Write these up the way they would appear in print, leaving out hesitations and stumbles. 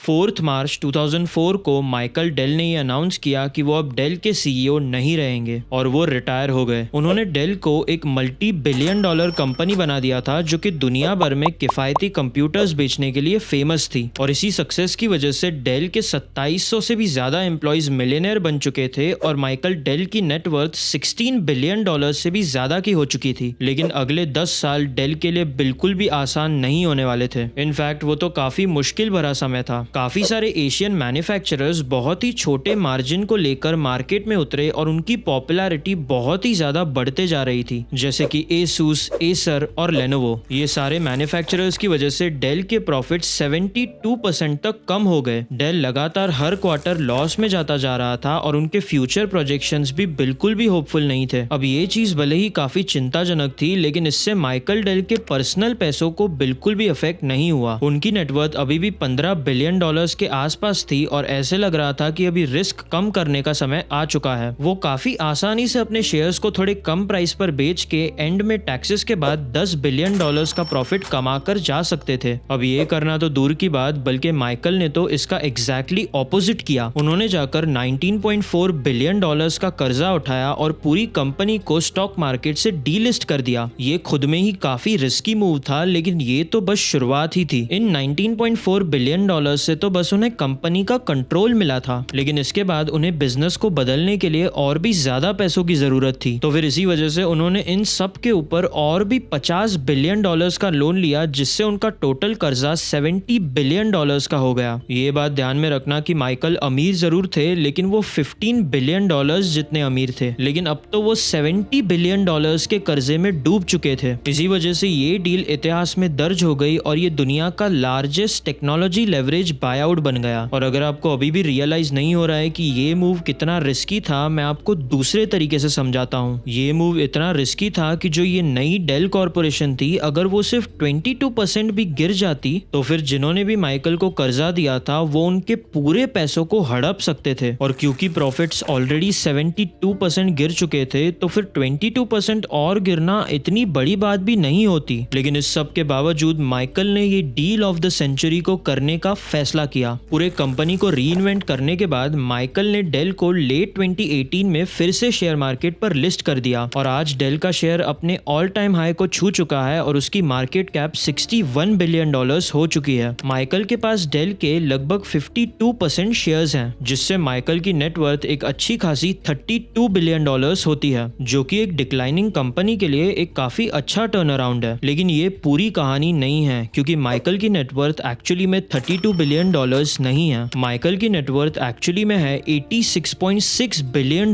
4 मार्च 2004 को Michael Dell ने ये अनाउंस किया कि वो अब डेल के सीईओ नहीं रहेंगे और वो रिटायर हो गए। उन्होंने डेल को एक $multi-billion कंपनी बना दिया था जो कि दुनिया भर में किफायती कंप्यूटर्स बेचने के लिए फेमस थी और इसी सक्सेस की वजह से डेल के 2700 से भी ज्यादा एम्प्लॉइज मिलियनेयर बन चुके थे और माइकल डेल की नेटवर्थ $16 बिलियन से भी ज्यादा की हो चुकी थी। लेकिन अगले 10 साल डेल के लिए बिल्कुल भी आसान नहीं होने वाले थे। इनफैक्ट वो तो काफी मुश्किल भरा समय था। काफी सारे एशियन मैन्युफैक्चरर्स बहुत ही छोटे मार्जिन को लेकर मार्केट में उतरे और उनकी पॉपुलैरिटी बहुत ही ज्यादा बढ़ते जा रही थी, जैसे कि एसूस, एसर और लेनोवो। ये सारे मैन्युफैक्चरर्स की वजह से डेल के प्रॉफिट 72% तक कम हो गए। डेल लगातार हर क्वार्टर लॉस में जाता जा रहा था और उनके फ्यूचर प्रोजेक्शंस भी बिल्कुल भी होपफुल नहीं थे। अब ये चीज भले ही काफी चिंताजनक थी, लेकिन इससे माइकल डेल के पर्सनल पैसों को बिल्कुल भी इफेक्ट नहीं हुआ। उनकी नेटवर्थ अभी भी $15 बिलियन के आसपास थी और ऐसे लग रहा था कि अभी रिस्क कम करने का समय आ चुका है। वो काफी आसानी से अपने शेयर्स को थोड़े कम प्राइस पर बेच के एंड में टैक्सेस के बाद $10 बिलियन का प्रॉफिट कमा कर जा सकते थे। अब ये करना तो दूर की बात, बल्कि माइकल ने तो इसका एग्जैक्टली ऑपोजिट किया। उन्होंने जाकर $19.4 बिलियन का कर्जा उठाया और पूरी कंपनी को स्टॉक मार्केट से डीलिस्ट कर दिया। ये खुद में ही काफी रिस्की मूव था, लेकिन ये तो बस शुरुआत ही थी। इन $19.4 बिलियन से तो बस उन्हें कंपनी का कंट्रोल मिला था, लेकिन इसके बाद उन्हें बिजनेस को बदलने के लिए और भी ज्यादा पैसों की जरूरत थी। तो फिर इसी वजह से उन्होंने इन सब के ऊपर और भी $50 बिलियन का लोन लिया, जिससे उनका टोटल कर्जा $70 बिलियन का हो गया। ये बात ध्यान में रखना कि माइकल अमीर जरूर थे, लेकिन वो $15 बिलियन जितने अमीर थे, लेकिन अब तो वो $70 बिलियन के कर्जे में डूब चुके थे। इसी वजह से ये डील इतिहास में दर्ज हो गई और ये दुनिया का लार्जेस्ट टेक्नोलॉजी लेवरेज बायआउट बन गया। और अगर आपको अभी भी रियलाइज नहीं हो रहा है कि ये मूव कितना रिस्की था, मैं आपको दूसरे तरीके से समझाता हूँ। ये मूव इतना रिस्की था कि जो ये नई डेल कॉर्पोरेशन थी, अगर वो सिर्फ 22% भी गिर जाती तो फिर जिन्होंने भी माइकल को कर्जा दिया था वो उनके पूरे पैसों को हड़प सकते थे। और क्योंकि प्रॉफिट्स ऑलरेडी 72% गिर चुके थे, तो फिर 22% और गिरना इतनी बड़ी बात भी नहीं होती। लेकिन इस सब के बावजूद माइकल ने ये डील ऑफ द सेंचुरी को करने का फैसला किया। पूरे कंपनी को रीइन्वेंट करने के बाद माइकल ने डेल को लेट 2018 में फिर से शेयर मार्केट पर लिस्ट कर दिया और आज डेल का शेयर अपने ऑल टाइम हाई को छू चुका है और उसकी मार्केट कैप $61 बिलियन हो चुकी है। माइकल के पास डेल के लगभग 52% शेयर्स हैं, जिससे माइकल की नेटवर्थ एक अच्छी खासी $32 बिलियन होती है, जो कि एक डिक्लाइनिंग कंपनी के लिए एक काफी अच्छा टर्न अराउंड है। लेकिन ये पूरी कहानी नहीं है, क्योंकि माइकल की नेटवर्थ एक्चुअली में $32 बिलियन नहीं है। माइकल की नेटवर्थ एक्चुअली में है $86.6 बिलियन,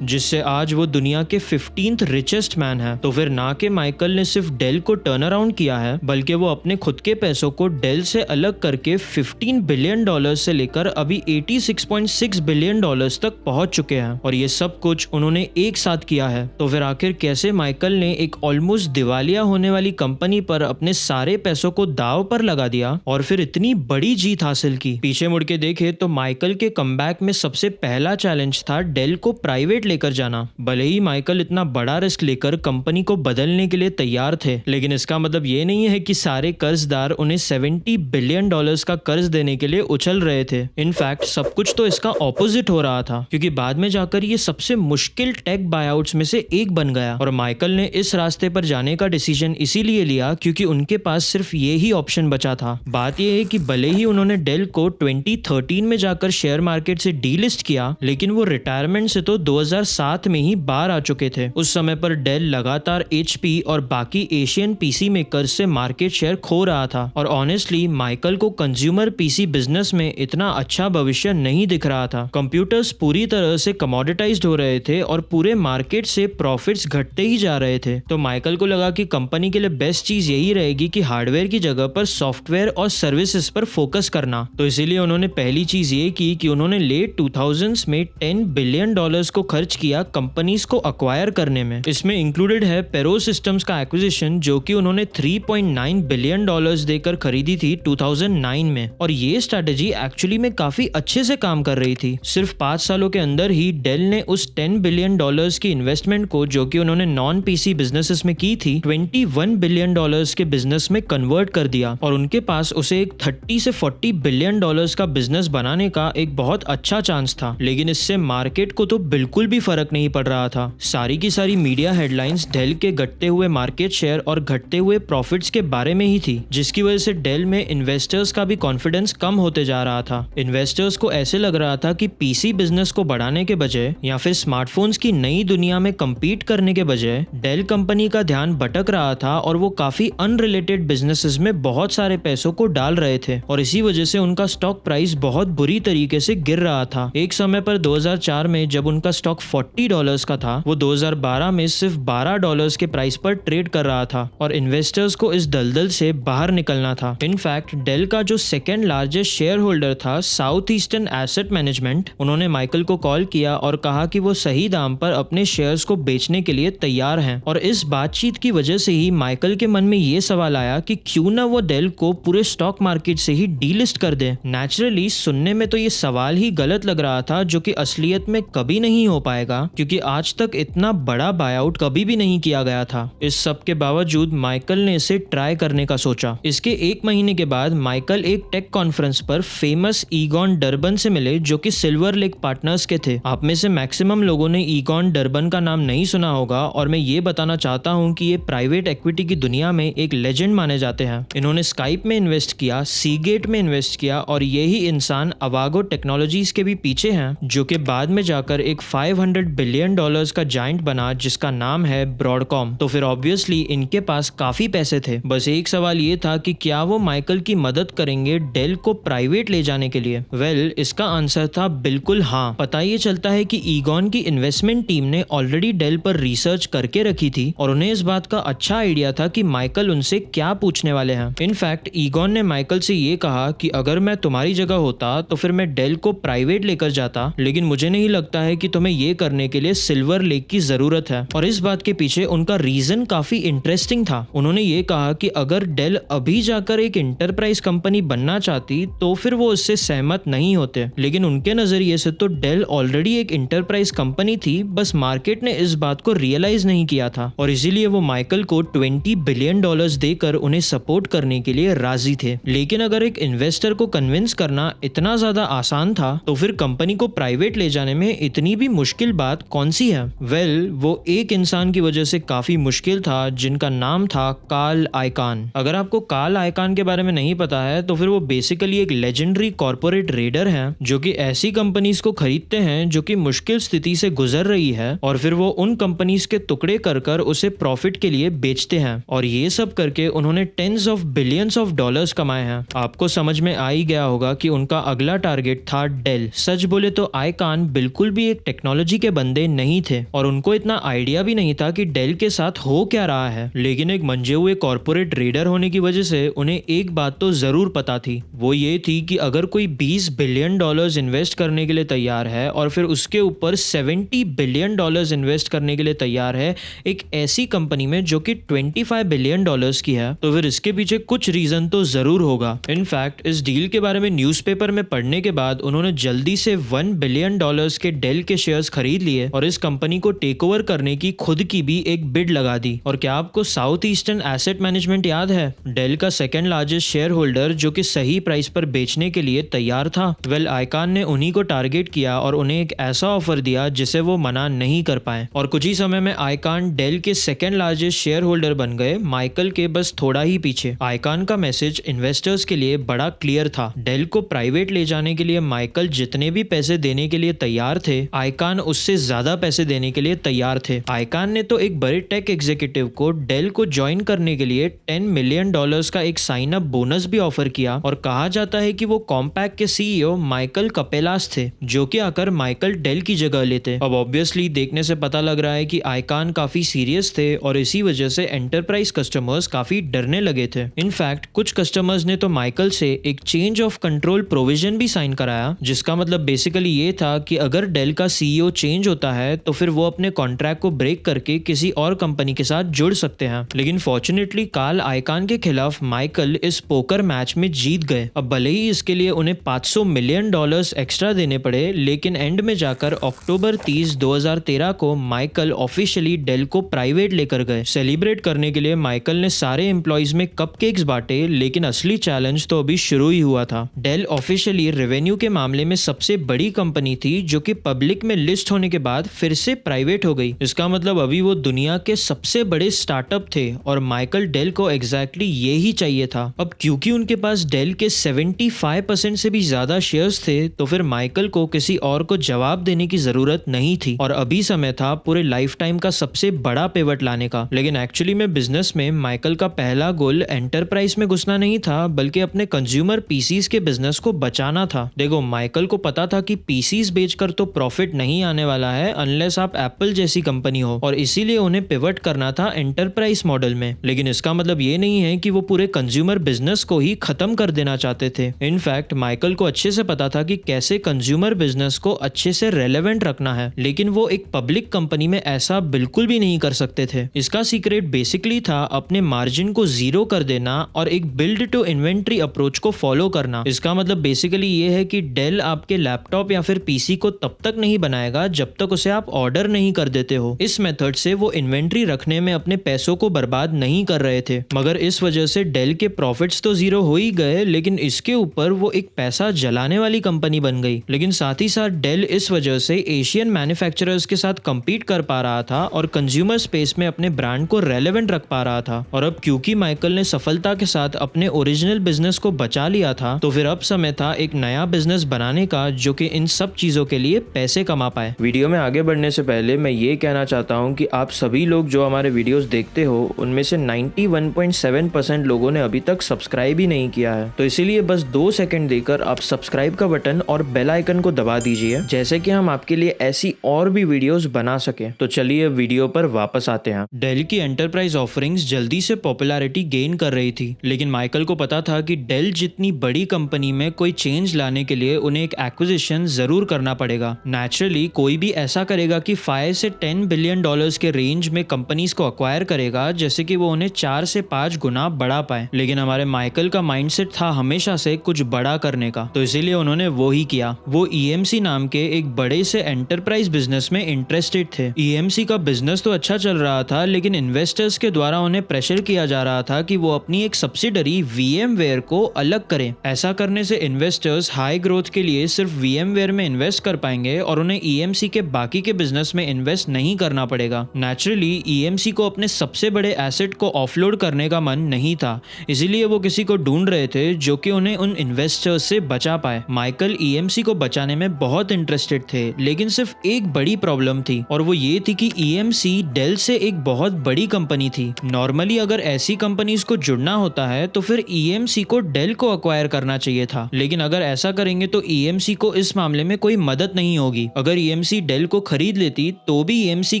जिससे आज वो दुनिया के 15th रिचेस्ट मैन है। तो फिर ना कि माइकल ने सिर्फ डेल को टर्न अराउंड किया है, बल्कि वो अपने खुद के पैसों को डेल से अलग करके $15 बिलियन से लेकर अभी $86.6 बिलियन तक पहुंच चुके हैं और ये सब कुछ उन्होंने एक साथ किया है। तो फिर आखिर कैसे माइकल ने एक ऑलमोस्ट दिवालिया होने वाली कंपनी पर अपने सारे पैसों को दांव पर लगा दिया और फिर इतनी बड़ी जीत हासिल की? पीछे मुड़ के देखे तो माइकल के कमबैक में सबसे पहला चैलेंज था डेल को प्राइवेट लेकर जाना। भले ही माइकल इतना बड़ा रिस्क लेकर कंपनी को बदलने के लिए तैयार थे, लेकिन इसका मतलब ये नहीं है कि सारे कर्जदार उन्हें $70 बिलियन का कर्ज देने के लिए उछल रहे थे। इनफैक्ट सब कुछ तो इसका ऑपोजिट हो रहा था, क्योंकि बाद में जाकर ये सबसे मुश्किल टेक बायआउट्स में से एक बन गया और माइकल ने इस रास्ते पर जाने का डिसीजन इसीलिए लिया क्योंकि उनके पास सिर्फ ये ही ऑप्शन बचा था। बात यह है कि भले ही उन्होंने डेल को 2013 में जाकर शेयर मार्केट से डीलिस्ट किया, लेकिन वो रिटायरमेंट से तो 2007 में ही बाहर आ चुके थे। उस समय पर डेल लगातार HP और बाकी एशियन पीसी मेकर्स से मार्केट शेयर खो रहा था और ऑनेस्टली माइकल को कंज्यूमर पीसी बिजनेस में इतना अच्छा भविष्य नहीं दिख रहा था। कंप्यूटर्स पूरी तरह से कमोडिटाइज्ड हो रहे थे और पूरे मार्केट से प्रॉफिट्स घटते ही जा रहे थे। तो माइकल को लगा कि कंपनी के लिए बेस्ट चीज यही रहेगी कि हार्डवेयर की जगह पर सॉफ्टवेयर और सर्विसेज पर फोकस करना। तो इसीलिए उन्होंने पहली चीज ये की कि उन्होंने लेट 2000s में $10 बिलियन को खर्च किया कंपनीज को अक्वायर करने में। इसमें इंक्लूडेड है पेरो सिस्टम्स का एक्विजिशन, जो कि उन्होंने $3.9 बिलियन देकर खरीदी थी 2009 में। और ये स्ट्रेटेजी एक्चुअली में काफी अच्छे से काम कर रही थी। सिर्फ 5 सालों के अंदर ही डेल ने उस $10 बिलियन की इन्वेस्टमेंट को, जो कि उन्होंने नॉन पीसी बिजनेसेस में की थी, $21 बिलियन के बिजनेस में कन्वर्ट कर दिया और उनके पास उसे एक 30 से $40 बिलियन का बिजनेस बनाने का एक बहुत अच्छा चांस था, लेकिन इससे मार्केट को तो बिल्कुल भी फर्क नहीं पड़ रहा था। सारी की सारी मीडिया हेडलाइंस डेल के घटते हुए मार्केट शेयर और घटते हुए प्रॉफिट्स के बारे में ही थी, जिसकी वजह से डेल में इन्वेस्टर्स का भी कॉन्फिडेंस कम होते जा रहा था। इन्वेस्टर्स को ऐसे लग रहा था कि पीसी बिजनेस को बढ़ाने के बजाय या फिर स्मार्टफोन्स की नई दुनिया में कम्पीट करने के बजाय डेल कंपनी का ध्यान भटक रहा था और वो काफी अनरिलेटेड बिजनेसेस में बहुत सारे पैसों को डाल रहे थे और इसी वजह से उनका स्टॉक प्राइस बहुत बुरी तरीके से गिर रहा था। एक समय पर 2004 में जब उनका स्टॉक $40 का था, वो 2012 में सिर्फ $12 के प्राइस पर ट्रेड कर रहा था और इन्वेस्टर्स को इस दलदल से बाहर निकलना था। इनफैक्ट डेल का जो सेकेंड लार्जेस्ट शेयर होल्डर था, साउथ ईस्टर्न एसेट मैनेजमेंट, उन्होंने माइकल को कॉल किया और कहा कि वो सही दाम पर अपने शेयर्स को बेचने के लिए तैयार हैं। और इस बातचीत की वजह से ही माइकल के मन में ये सवाल आया कि क्यों ना वो डेल को पूरे स्टॉक मार्केट से ही डीलिस्ट कर दे। नेचुरली सुनने में तो ये सवाल ही गलत लग रहा था, जो कि असलियत में कभी नहीं हो पाएगा, क्योंकि आज तक इतना बड़ा बायआउट कभी भी नहीं किया गया था। इस सब के बावजूद माइकल ने इसे ट्राई करने का सोचा। इसके एक महीने के बाद माइकल एक टेक कॉन्फ्रेंस पर फेमस ईगॉन डर्बन से मिले, जो कि सिल्वर लेक पार्टनर्स के थे। आप में से मैक्सिमम लोगों ने ईगॉन डर्बन का नाम नहीं सुना होगा और मैं ये बताना चाहता हूँ कि ये प्राइवेट इक्विटी की दुनिया में एक लेजेंड माने जाते हैं। इन्होंने स्काइप में इन्वेस्ट किया, सीगेट में इन्वेस्ट किया और यही इंसान अवागो टेक्नोलॉजीज के भी पीछे हैं, जो कि बाद में जाकर एक $500 बिलियन का जायंट बना, जिसका नाम है ब्रॉडकॉम। तो फिर ऑब्वियसली इनके पास काफी पैसे थे। बस एक सवाल ये था कि क्या वो माइकल की मदद करेंगे डेल को प्राइवेट ले जाने के लिए। वेल, इसका आंसर था बिल्कुल हाँ। पता ये चलता है कि ईगॉन की इन्वेस्टमेंट टीम ने ऑलरेडी डेल पर रिसर्च करके रखी थी और उन्हें इस बात का अच्छा आइडिया था कि माइकल उनसे क्या पूछने वाले हैं। इनफैक्ट ईगॉन ने माइकल से ये कहा कि अगर मैं तुम्हारी जगह होता तो फिर मैं डेल को प्राइवेट लेकर जाता, लेकिन मुझे नहीं लगता है कि तुम्हें ये करने के लिए सिल्वर लेक की जरूरत है। और इस बात के पीछे उनका रीजन काफी इंटरेस्टिंग था। उन्होंने ये कहा कि अगर डेल अभी जाकर एक इंटरप्राइज कंपनी बनना चाहती तो फिर वो उससे सहमत नहीं होते, लेकिन उनके नजरिए से तो डेल ऑलरेडी एक इंटरप्राइज कंपनी थी, बस मार्केट ने इस बात को रियलाइज नहीं किया था और इसीलिए वो माइकल को $20 बिलियन देकर उन्हें सपोर्ट करने के लिए राजी थे। लेकिन अगर एक इन्वेस्टर को कन्विंस करना इतना ज्यादा आसान था तो फिर कंपनी को प्राइवेट ले जाने में इतनी भी मुश्किल बात कौन सी है। वेल, वो एक इंसान की वजह से काफी मुश्किल था, जिनका नाम था कार्ल आइकान। अगर आपको कार्ल आइकान के बारे में नहीं पता है तो फिर वो बेसिकली एक लेजेंडरी कॉर्पोरेट रेडर है, जो कि ऐसी कंपनीज को खरीदते हैं जो कि मुश्किल स्थिति से गुजर रही है और फिर वो उन कंपनीज के टुकड़े कर कर उसे प्रॉफिट के लिए बेचते हैं। और ये सब करके उन्होंने tens of billions of dollars कमाए हैं। आपको समझ में आ ही गया होगा कि उनका अगला टारगेट था डेल। सच बोले तो आइकान बिल्कुल भी एक टेक्नोलॉजी के बंदे नहीं थे और उनको इतना आइडिया भी नहीं था कि डेल के साथ हो क्या रहा है, लेकिन एक मंजे हुए कॉर्पोरेट रेडर होने की वजह से उन्हें एक बात तो जरूर पता थी। वो ये थी कि अगर कोई $20 बिलियन इन्वेस्ट करने के लिए तैयार है और फिर उसके ऊपर $70 बिलियन इन्वेस्ट करने के लिए तैयार है एक ऐसी कंपनी में जो कि $25 बिलियन की है, तो फिर इसके पीछे कुछ रीजन तो जरूर होगा। इनफैक्ट इस डील के बारे में न्यूज़पेपर में पढ़ने के बाद उन्होंने जल्दी से $1 बिलियन के डेल के शेयर्स खरीद लिए और इस कंपनी को टेक ओवर करने की खुद की भी एक बिड लगा दी। और क्या आपको साउथ ईस्टर्न एसेट मैनेजमेंट याद है, डेल का सेकंड लार्जेस्ट शेयर होल्डर, जो कि सही प्राइस पर बेचने के लिए तैयार था। वेल, आइकान ने उन्हीं को टारगेट किया और उन्हें एक ऐसा ऑफर दिया जिसे वो मना नहीं कर पाए और कुछ ही समय में आइकान डेल के सेकंड लार्जेस्ट शेयर होल्डर बन गए, माइकल के बस थोड़ा ही पीछे। आइकान का मैसेज इन्वेस्टर्स के लिए बड़ा क्लियर था। डेल को प्राइवेट ले जाने के लिए माइकल जितने भी पैसे देने के लिए तैयार थे, आइकान उससे ज्यादा पैसे देने के लिए तैयार थे। आइकान ने तो एक बड़े टेक एग्जीक्यूटिव को डेल को ज्वाइन करने के लिए $10 मिलियन का एक साइन अप बोनस भी ऑफर किया और कहा जाता है कि वो कॉम्पैक के सीईओ माइकल कपेलास थे, जो कि आकर माइकल डेल की जगह लेते। अब ऑब्वियसली देखने से पता लग रहा है कि आइकान काफी सीरियस थे और इसी वजह से एंटरप्राइज कस्टमर्स काफी डरने लगे थे। इनफैक्ट कुछ कस्टमर्स ने तो माइकल से एक चेंज ऑफ कंट्रोल प्रोविजन भी साइन कराया, जिसका मतलब बेसिकली ये था कि अगर डेल का सीईओ चेंज होता है तो फिर वो अपने कॉन्ट्रैक्ट को ब्रेक करके किसी और कंपनी के साथ जुड़ सकते हैं। लेकिन फॉर्चुनेटली कार्ल आइकान के खिलाफ माइकल इस पोकर मैच में जीत गए। अब भले ही इसके लिए उन्हें $500 मिलियन एक्स्ट्रा देने पड़े, लेकिन एंड में जाकर अक्टूबर 30, 2013 को माइकल ऑफिशियली डेल को प्राइवेट लेकर गए। सेलिब्रेट करने के लिए माइकल ने सारे एम्प्लॉइज में कपकेक्स बांटे, लेकिन असली चैलेंज तो अभी शुरू ही हुआ था। डेल ऑफिशियली रेवेन्यू के मामले में सबसे बड़ी कंपनी थी जो कि पब्लिक में लिस्ट होने के बाद फिर से प्राइवेट हो गई। इसका मतलब अभी वो दुनिया के सबसे बड़े स्टार्टअप थे और माइकल डेल को एग्जैक्टली ये ही चाहिए था। अब क्योंकि उनके पास डेल के 75% से भी ज्यादा शेयर्स थे तो फिर माइकल को किसी और को जवाब देने की जरूरत नहीं थी और अभी समय था पूरे लाइफ टाइम का सबसे बड़ा पिवट लाने का। लेकिन एक्चुअली में बिजनेस में माइकल का पहला गोल एंटरप्राइज में घुसना नहीं था बल्कि अपने कंज्यूमर पीसीज के बिजनेस को बचाना था। देखो, माइकल को पता था कि पीसीज बेचकर तो प्रॉफिट नहीं आने वाला है अनलेस आप एप्पल जैसी कंपनी हो और इसीलिए उन्हें पिवट करना था एंटरप्राइज मॉडल में। लेकिन इसका मतलब ये नहीं है कि वो पूरे कंज्यूमर बिजनेस को ही खत्म कर देना चाहते थे। इनफैक्ट माइकल को अच्छे से पता था कि कैसे कंज्यूमर बिजनेस को अच्छे से रेलेवेंट रखना है, लेकिन वो एक पब्लिक कंपनी में ऐसा बिल्कुल भी नहीं कर सकते थे। इसका सीक्रेट बेसिकली था अपने मार्जिन को जीरो कर देना और एक बिल्ड टू इन्वेंट्री अप्रोच को फॉलो करना। इसका मतलब बेसिकली ये है कि डेल आपके लैपटॉप या फिर पीसी को तब तक नहीं बनाएगा जब तक उसे आप ऑर्डर नहीं कर देते हो। इस मेथड से वो इन्वेंट्री रखने में अपने पैसों को बर्बाद नहीं कर रहे थे, मगर इस वजह से डेल के प्रॉफिट्स तो जीरो हो ही गए, लेकिन इसके ऊपर वो एक पैसा जलाने वाली कंपनी बन गई। लेकिन साथ ही साथ डेल इस वजह से एशियन मैन्युफैक्चरर्स के साथ compete कर पा रहा था और कंज्यूमर स्पेस में अपने ब्रांड को रेलेवेंट रख पा रहा था। और अब क्योंकि माइकल ने सफलता के साथ अपने ओरिजिनल बिजनेस को बचा लिया था तो फिर अब समय था एक नया बिजनेस बनाने का जो कि इन सब चीजों के लिए पैसे कमा पाए। वीडियो में आगे बढ़ने से पहले मैं ये कहना चाहता हूँ कि आप सभी लोग जो हमारे वीडियोस देखते हो उनमें से 91.7% लोगों ने अभी तक सब्सक्राइब ही नहीं किया है, तो इसीलिए बस 2 सेकंड देकर आप सब्सक्राइब का बटन और बेल आइकन को दबा दीजिए जैसे कि हम आपके लिए ऐसी और भी वीडियोस बना सके। तो चलिए वीडियो पर वापस आते हैं। डेल की एंटरप्राइज ऑफरिंग्स जल्दी से पॉपुलैरिटी गेन कर रही थी, लेकिन माइकल को पता था कि डेल जितनी बड़ी कंपनी में कोई चेंज लाने के लिए उन्हें एक एक्विजिशन जरूर करना पड़ेगा। नेचुरली कोई भी ऐसा करेगा कि 5 से 10 बिलियन डॉलर्स के रेंज में कंपनीज को अक्वायर करेगा जैसे कि वो उन्हें 4 से 5 गुना बढ़ा पाए। लेकिन हमारे माइकल का माइंडसेट था हमेशा से कुछ बड़ा करने का, तो इसीलिए उन्होंने वो ही किया। वो EMC नाम के एक बड़े से एंटरप्राइज बिजनेस में इंटरेस्टेड थे। EMC का बिजनेस तो अच्छा चल रहा था, लेकिन इन्वेस्टर्स के द्वारा उन्हें प्रेशर किया जा रहा था कि वो अपनी एक सब्सिडरी VMware को अलग करें। ऐसा करने से इन्वेस्टर्स हाई ग्रोथ के लिए सिर्फ VMware में इन्वेस्ट कर पाएंगे और उन्हें EMC के बाकी के बिजनेस में इन्वेस्ट नहीं करना पड़ेगा। नेचुरली EMC को अपने सबसे बड़े एसेट को ऑफलोड करने का मन नहीं था, इसीलिए वो किसी को ढूंढ रहे थे जो कि उन्हें उन इन्वेस्टर्स से बचा पाए। माइकल EMC को बचाने में बहुत इंटरेस्टेड थे, लेकिन सिर्फ एक बड़ी प्रॉब्लम थी और वो ये थी कि EMC डेल से एक बहुत बड़ी कंपनी थी। नॉर्मली अगर ऐसी कंपनीज को जुड़ना होता है तो फिर EMC को डेल को अक्वायर करना चाहिए था, लेकिन अगर ऐसा करेंगे तो EMC को इस मामले में कोई मदद नहीं होगी। अगर EMC डेल को खरीद लेती तो भी EMC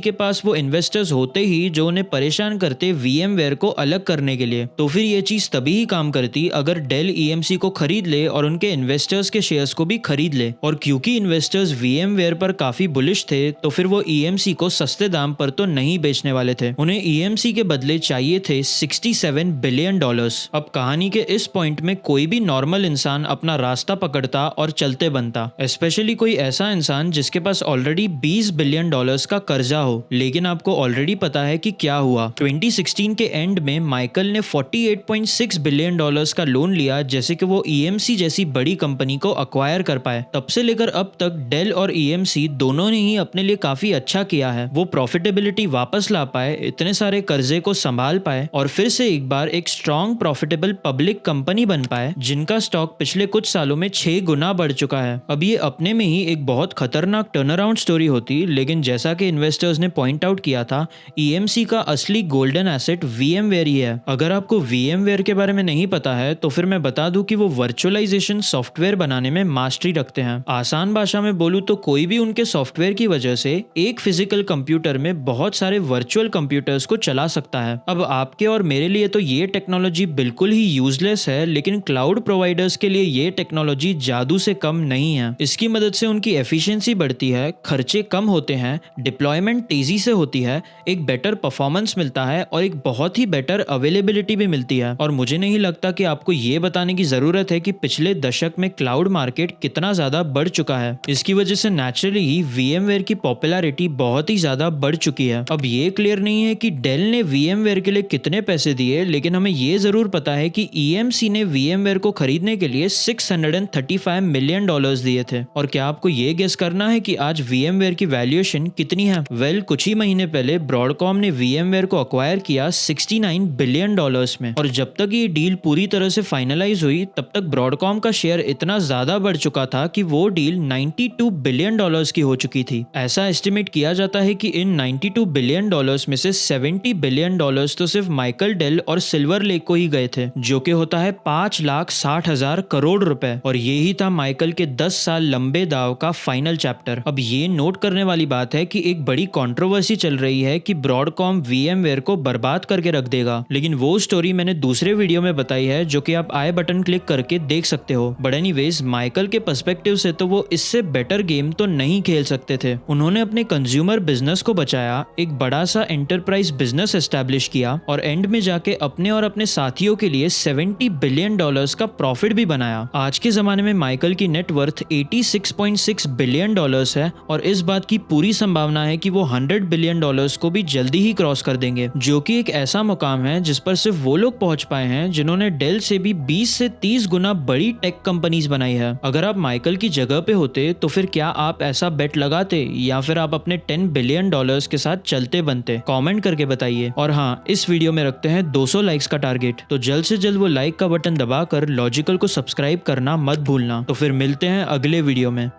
के पास वो इन्वेस्टर्स होते ही जो उन्हें परेशान करते VMware को अलग करने के लिए। तो फिर ये चीज तभी ही काम करती अगर डेल EMC को खरीद ले और उनके इन्वेस्टर्स के शेयर्स को भी खरीद ले। और क्योंकि इन्वेस्टर्स VMware पर काफी बुलिश थे तो फिर वो EMC को सस्ते दाम पर तो नहीं बेचने वाले थे। उन्हें EMC के बदले चाहिए थे 67 बिलियन डॉलर्स। अब कहानी के इस पॉइंट में कोई भी नॉर्मल इंसान अपना रास्ता पकड़ता और चलते बनता, स्पेशली कोई ऐसा इंसान जिसके पास ऑलरेडी 20 बिलियन डॉलर्स का कर्जा हो। लेकिन आपको ऑलरेडी पता है कि क्या हुआ। 2016 के एंड में माइकल ने 48.6 बिलियन डॉलर्स का लोन लिया जैसे कि वो EMC जैसी बड़ी कंपनी को अक्वायर कर पाए। तब से लेकर अब तक डेल और EMC दोनों ने ही अपने लिए काफी अच्छा किया है। वो प्रॉफिटेबिलिटी वापस ला पाए, इतने सारे कर्जे को संभाल पाए और फिर से एक बार एक स्ट्रॉन्ग प्रॉफिटेबल पब्लिक कंपनी बन पाए जिनका स्टॉक पिछले कुछ सालों में 6 गुना बढ़ चुका है। अब ये अपने में ही एक बहुत खतरनाक टर्न अराउंड स्टोरी होती, लेकिन जैसा कि इन्वेस्टर्स ने पॉइंट आउट किया था EMC का असली गोल्डन एसेट VMware ही है। अगर आपको VMware के बारे में नहीं पता है तो फिर मैं बता दूं कि वो वर्चुअलाइजेशन सॉफ्टवेयर बनाने में मास्टरी रखते हैं। आसान भाषा में बोलूं तो कोई भी उनके सॉफ्टवेयर की वजह से एक फिजिकल कंप्यूटर में बहुत सारे वर्चुअल कंप्यूटर्स को चला सकता है। अब आपके और मेरे लिए तो ये टेक्नोलॉजी बिल्कुल ही यूजलेस है, लेकिन क्लाउड प्रोवाइडर्स के लिए ये टेक्नोलॉजी जादू से कम नहीं है। इसकी मदद से उनकी एफिशिएंसी बढ़ती है, खर्चे कम होते हैं, डिप्लॉयमेंट तेजी से होती है, एक बेटर परफॉर्मेंस मिलता है और एक बहुत ही बेटर अवेलेबिलिटी भी मिलती है। और मुझे नहीं लगता कि आपको ये बताने की जरूरत है कि पिछले दशक में क्लाउड मार्केट कितना ज्यादा बढ़ चुका है। इसकी वजह से नेचुरली ही VMware की पॉपुलैरिटी बहुत ही ज्यादा बढ़ चुकी है। अब ये क्लियर नहीं है कि डेल ने VMware के लिए कितने पैसे दिए, लेकिन हमें ये जरूर पता है कि EMC ने VMware को खरीदने के लिए $635 मिलियन दिए थे। और क्या आपको ये गेस करना है कि आज VMware की वैल्यूएशन कितनी है? कुछ ही महीने पहले ब्रॉडकॉम ने VMware को अक्वायर किया $69 बिलियन में, और जब तक ये डील पूरी तरह से फाइनलाइज हुई तब तक ब्रॉडकॉम का शेयर इतना ज्यादा बढ़ चुका था कि वो डील $92 बिलियन की हो चुकी थी। ऐसा एस्टिमेट किया जाता है कि इन $92 बिलियन में से $70 बिलियन तो सिर्फ माइकल डेल और सिल्वर लेक को ही गए थे, जो कि होता है 5,60,000 करोड़ रुपए। और यही था माइकल के 10 साल लंबे दाव का फाइनल चैप्टर। अब ये नोट करने वाली बात है कि एक बड़ी कंट्रोवर्सी चल रही है कि ब्रॉडकॉम VMware को बर्बाद करके रख देगा, लेकिन वो स्टोरी मैंने दूसरे वीडियो में बताई है जो कि आप आई बटन क्लिक करके देख सकते हो। बट एनीवेज, माइकल के पर्सपेक्टिव से तो वो इससे बेटर गेम तो नहीं खेल सकते थे। उन्होंने अपने कंज्यूमर बिजनेस को बचाया, एक बड़ा सा एंटरप्राइज बिजनेस एस्टैब्लिश किया और एंड में जाके अपने और अपने साथियों के लिए $70 बिलियन का प्रॉफिट भी बनाया। आज के जमाने में माइकल की नेटवर्थ $86.6 बिलियन है और इस बात की पूरी संभावना है कि वो $100 बिलियन को भी जल्दी ही क्रॉस कर देंगे, जो कि एक ऐसा मुकाम है जिस पर सिर्फ वो लोग पहुंच पाए हैं जिन्होंने डेल से भी 20 से 30 गुना बड़ी टेक कंपनीज बनाई है। अगर आप माइकल की जगह पे होते तो फिर क्या आप ऐसा बेट लगाते या फिर आप अपने $10 बिलियन के साथ चलते बनते? कमेंट करके बताइए। और हाँ, इस वीडियो में रखते हैं 200 लाइक्स का टारगेट, तो जल्द से जल्द वो लाइक का बटन दबाकर लॉजिकल को सब्सक्राइब करना मत भूलना। तो फिर मिलते हैं अगले वीडियो में।